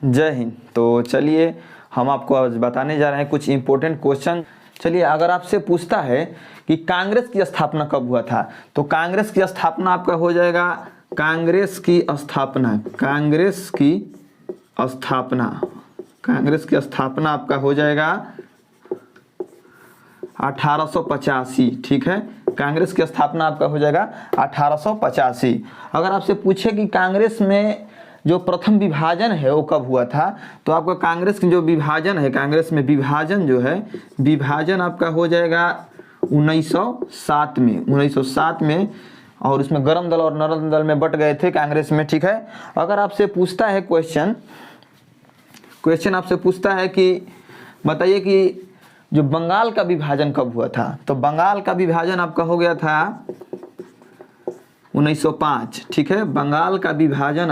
जय हिंद। तो चलिए हम आपको आज बताने जा रहे हैं कुछ इम्पोर्टेंट क्वेश्चन। चलिए, अगर आपसे पूछता है कि कांग्रेस की स्थापना कब हुआ था, तो कांग्रेस की स्थापना आपका हो जाएगा कांग्रेस की स्थापना आपका हो जाएगा 1885। ठीक है, कांग्रेस की स्थापना आपका हो जाएगा 1885। अगर आपसे पूछे कि कांग्रेस में जो प्रथम विभाजन है वो कब हुआ था, तो आपका कांग्रेस की जो विभाजन है, कांग्रेस में विभाजन जो है, विभाजन आपका हो जाएगा 1907 में। 1907 में, और उसमें गरम दल और नरम दल में बट गए थे कांग्रेस में। ठीक है, अगर आपसे पूछता है क्वेश्चन आपसे पूछता है कि बताइए कि जो बंगाल का विभाजन कब हुआ था, तो बंगाल का विभाजन आपका हो गया था 1905। ठीक है, बंगाल का विभाजन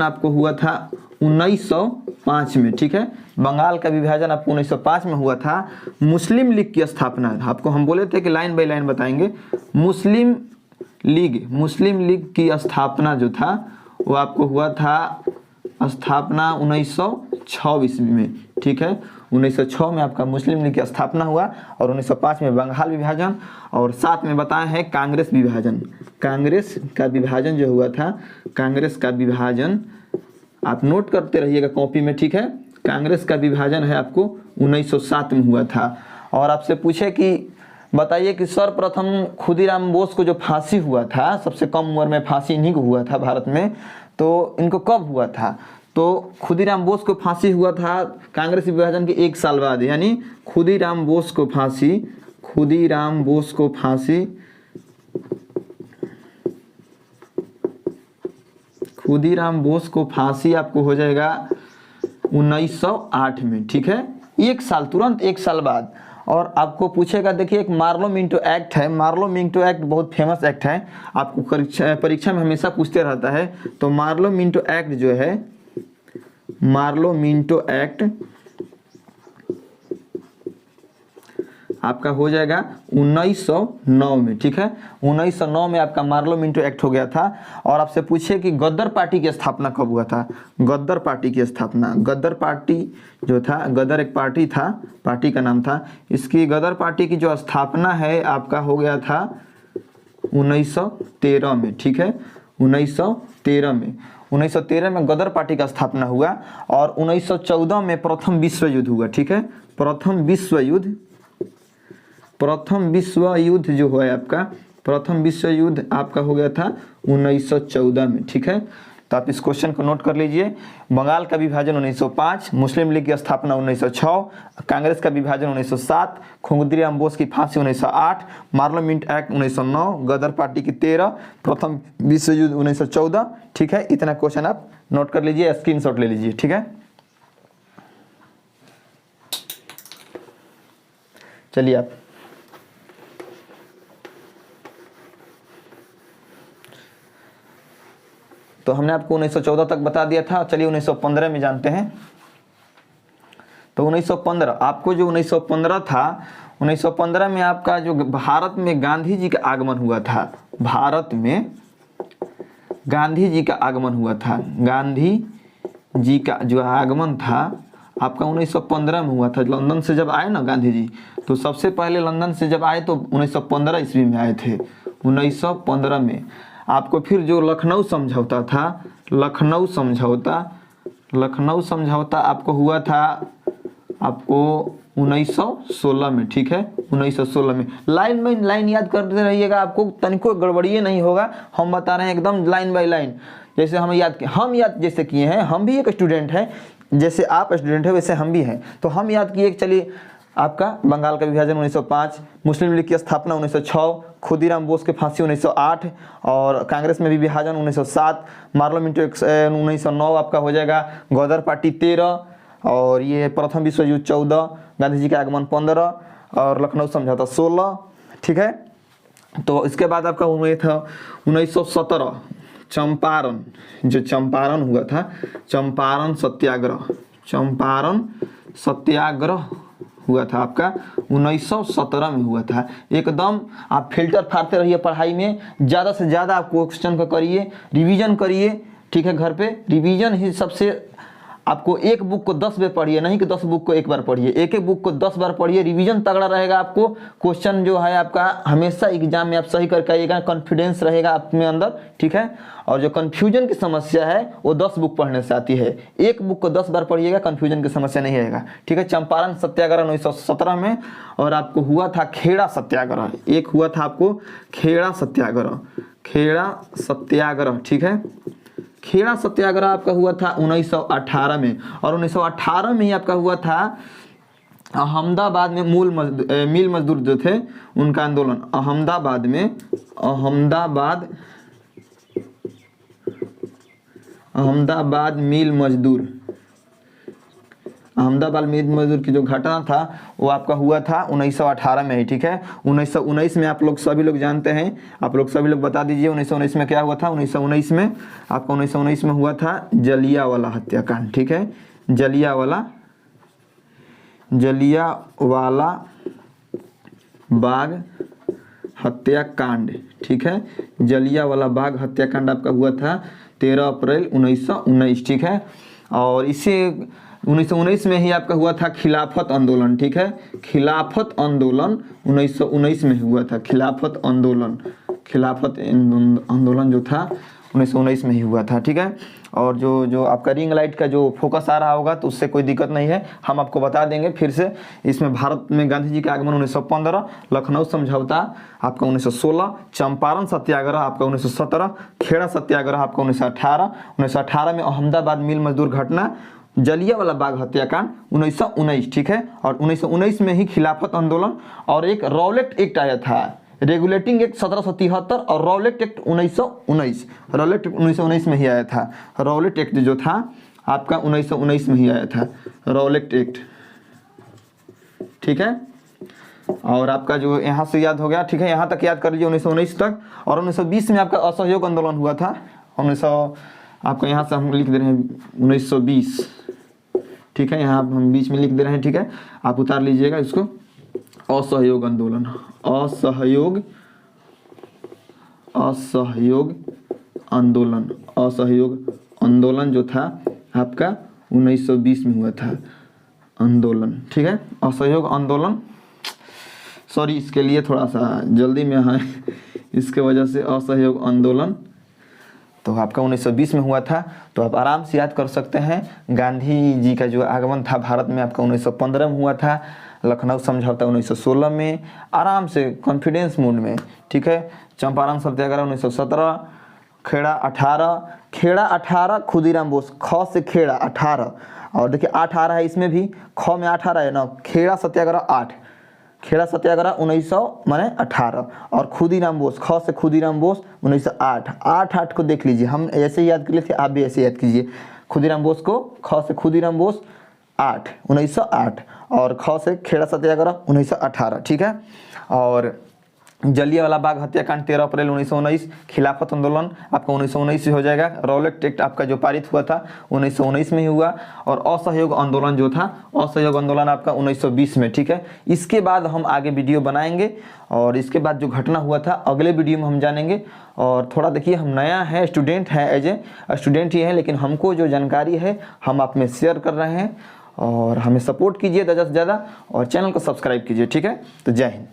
आपको हुआ था 1905 में। ठीक है, बंगाल का विभाजन आपको 1905 में हुआ था। मुस्लिम लीग की स्थापना, आपको हम बोले थे कि लाइन बाय लाइन बताएंगे। मुस्लिम लीग की स्थापना जो था वो आपको हुआ था स्थापना 1906 ईस्वी में। ठीक है, 1906 में आपका मुस्लिम लीग की स्थापना हुआ, और 1905 में बंगाल विभाजन, और साथ में बताया है कांग्रेस विभाजन। कांग्रेस का विभाजन जो हुआ था, कांग्रेस का विभाजन आप नोट करते रहिएगा कॉपी में। ठीक है, कांग्रेस का विभाजन है आपको 1907 में हुआ था। और आपसे पूछे कि बताइए कि सर्वप्रथम खुदीराम बोस को जो फांसी हुआ था, सबसे कम उम्र में फांसी इन्हीं को हुआ था भारत में, तो इनको कब हुआ था, तो खुदीराम बोस को फांसी हुआ था कांग्रेस विभाजन के 1 साल बाद। यानी खुदीराम बोस को फांसी आपको हो जाएगा 1908 में। ठीक है, 1 साल, तुरंत 1 साल बाद। और आपको पूछेगा, देखिए एक मार्लो मिंटो एक्ट है। मार्लो मिंटो एक्ट बहुत फेमस एक्ट है, आपको परीक्षा में हमेशा पूछते रहता है। तो मार्लो मिंटो एक्ट जो है, मार्लो मिंटो एक्ट आपका हो जाएगा 1909 में। ठीक है, 1909 में आपका मार्लो मिंटो एक्ट हो गया था। और आपसे पूछे कि गदर पार्टी की स्थापना कब हुआ था। गदर पार्टी की स्थापना, गदर पार्टी जो था, गदर एक पार्टी था, पार्टी का नाम था। इसकी गदर पार्टी की जो स्थापना है आपका हो गया था 1913 में। ठीक है, 1913 में गदर पार्टी का स्थापना हुआ। और 1914 में प्रथम विश्व युद्ध हुआ। ठीक है, प्रथम विश्व युद्ध जो है आपका, प्रथम विश्व युद्ध आपका हो गया था 1914 में। ठीक है, तो आप इस क्वेश्चन को नोट कर लीजिए। बंगाल का विभाजन 1905, मुस्लिम लीग की स्थापना 1906, कांग्रेस का विभाजन 1907, खुदीराम बोस की फांसी 1908, मार्लो मिंटो एक्ट 1909, गदर पार्टी की 13, प्रथम विश्व युद्ध 1914। ठीक है, इतना क्वेश्चन आप नोट कर लीजिए, स्क्रीनशॉट ले लीजिए। ठीक है, चलिए आप तो हमने आपको 1914 तक बता दिया था। चलिए 1915 में जानते हैं। तो 1915 आपको जो 1915 था, 1915 में आपका जो भारत में गांधी जी का आगमन हुआ था, भारत में गांधी जी का आगमन हुआ था। गांधी जी का जो आगमन था आपका 1915 में हुआ था। लंदन से जब आए ना गांधी जी, तो सबसे पहले लंदन से जब आए तो 1915 ईस्वी में आए थे। 1915 में आपको फिर जो लखनऊ समझौता था, लखनऊ समझौता आपको हुआ था आपको 1916 में। ठीक है, 1916 में। लाइन बाई लाइन याद करते रहिएगा, आपको तनिको गड़बड़िए नहीं होगा। हम बता रहे हैं एकदम लाइन बाई लाइन, जैसे हम याद जैसे किए हैं। हम भी एक स्टूडेंट हैं, जैसे आप स्टूडेंट है वैसे हम भी हैं। तो हम याद किए। चलिए, आपका बंगाल का विभाजन 1905, मुस्लिम लीग की स्थापना 1906, खुदीराम बोस की फांसी 1908, और कांग्रेस में भी विभाजन 1907, मार्लो मिंटो 1909 आपका हो जाएगा, गदर पार्टी 13, और ये प्रथम विश्व युद्ध 14, गांधी जी का आगमन 15, और लखनऊ समझौता 16। ठीक है, तो इसके बाद आपका हुआ था 1917 चंपारण, जो चंपारण हुआ था, चंपारण सत्याग्रह हुआ था आपका 1917 में हुआ था। एकदम आप फिल्टर फाड़ते रहिए पढ़ाई में, ज़्यादा से ज़्यादा आप क्वेश्चन को करिए, रिवीजन करिए, ठीक है। घर पे रिवीजन ही सबसे, आपको एक बुक को 10 बार पढ़िए, नहीं कि 10 बुक को एक बार पढ़िए, एक एक बुक को 10 बार पढ़िए, रिवीजन तगड़ा रहेगा। आपको क्वेश्चन जो है आपका हमेशा एग्जाम में आप सही करके आइएगा, कॉन्फिडेंस रहेगा आप में अंदर, ठीक है। और जो कन्फ्यूजन की समस्या है वो 10 बुक पढ़ने से आती है, एक बुक को 10 बार पढ़िएगा, कन्फ्यूजन की समस्या नहीं रहेगा, ठीक है। चंपारण सत्याग्रह 1917 में, और आपको हुआ था खेड़ा सत्याग्रह, एक हुआ था आपको खेड़ा सत्याग्रह, खेड़ा सत्याग्रह, ठीक है। खेड़ा सत्याग्रह आपका हुआ था 1918 में, और 1918 में ही आपका हुआ था अहमदाबाद में मिल मजदूर जो थे उनका आंदोलन, अहमदाबाद में, अहमदाबाद मिल मजदूर, अहमदाबाद मिल मजदूर की जो घटना था वो आपका हुआ था 1918 में ही, ठीक है। 1919 में आप लोग सभी लोग जानते हैं, आप लोग सभी लोग बता दीजिए 1919 में क्या हुआ था। 1919 में आपका 1919 में हुआ था जलियांवाला हत्याकांड, ठीक है। जलियांवाला बाग हत्याकांड, ठीक है। जलियांवाला बाग हत्याकांड आपका हुआ था 13 अप्रैल 1919, ठीक है। और इसे 1919 में ही आपका हुआ था खिलाफत आंदोलन, ठीक है। खिलाफत आंदोलन 1919 में हुआ था, खिलाफत आंदोलन जो था 1919 में ही हुआ था, ठीक है। और जो आपका रिंग लाइट का जो फोकस आ रहा होगा तो उससे कोई दिक्कत नहीं है, हम आपको बता देंगे फिर से। इसमें भारत में गांधी जी का आगमन 1915, लखनऊ समझौता आपका 1916, चंपारण सत्याग्रह आपका 1917, खेड़ा सत्याग्रह आपका 1918 में अहमदाबाद मिल मजदूर घटना, जलियांवाला बाग हत्याकांड 1919, ठीक है। और 1919 में ही खिलाफत आंदोलन, और एक रॉलेट एक्ट आया था, रेगुलेटिंग एक्ट 1773 और रॉलेट एक्ट 1919, रॉलेट एक्ट 1919 में ही आया था। रॉलेट एक्ट जो था आपका 1919 में ही आया था, रॉलेट एक्ट, ठीक है। और आपका जो यहाँ से याद हो गया, ठीक है, यहाँ तक याद कर लीजिए 1919 तक। और 1920 में आपका असहयोग आंदोलन हुआ था, आपको यहाँ से हम लिख दे रहे हैं 1920, ठीक है, यहाँ हम बीच में लिख दे रहे हैं, ठीक है, आप उतार लीजिएगा इसको। असहयोग आंदोलन, असहयोग आंदोलन जो था आपका 1920 में हुआ था आंदोलन, ठीक है। असहयोग आंदोलन, सॉरी इसके लिए थोड़ा सा जल्दी में है, इसके वजह से असहयोग आंदोलन तो आपका 1920 में हुआ था। तो आप आराम से याद कर सकते हैं। गांधी जी का जो आगमन था भारत में आपका 1915 में हुआ था, लखनऊ समझौता 1916 में, आराम से कॉन्फिडेंस मूड में, ठीक है। चंपारण सत्याग्रह 1917, खेड़ा 18 खुदीराम बोस, ख से खेड़ा 18, और देखिए 8 आ रहा है इसमें भी, ख में 8 आ रहा है ना, खेड़ा सत्याग्रह 8, खेड़ा सत्याग्रह 1918, और खुदीराम बोस, ख से खुदीराम बोस 1908, 8 को देख लीजिए, हम ऐसे ही याद कर लिए थे, आप भी ऐसे याद कीजिए। खुदीराम बोस को, ख से खुदीराम बोस 1908, और ख से खेड़ा सत्याग्रह 1918, ठीक है। और जलियांवाला बाग हत्याकांड 13 अप्रैल 1919, खिलाफत आंदोलन आपका 1919 से हो जाएगा। रॉलेट एक्ट आपका जो पारित हुआ था 1919 में ही हुआ। और असहयोग आंदोलन जो था, असहयोग आंदोलन आपका 1920 में, ठीक है। इसके बाद हम आगे वीडियो बनाएंगे, और इसके बाद जो घटना हुआ था अगले वीडियो में हम जानेंगे। और थोड़ा देखिए, हम नया है, स्टूडेंट है, एज ए स्टूडेंट ही है, लेकिन हमको जो जानकारी है हम आप में शेयर कर रहे हैं, और हमें सपोर्ट कीजिए ज़्यादा से ज़्यादा, और चैनल को सब्सक्राइब कीजिए, ठीक है। तो जय हिंद।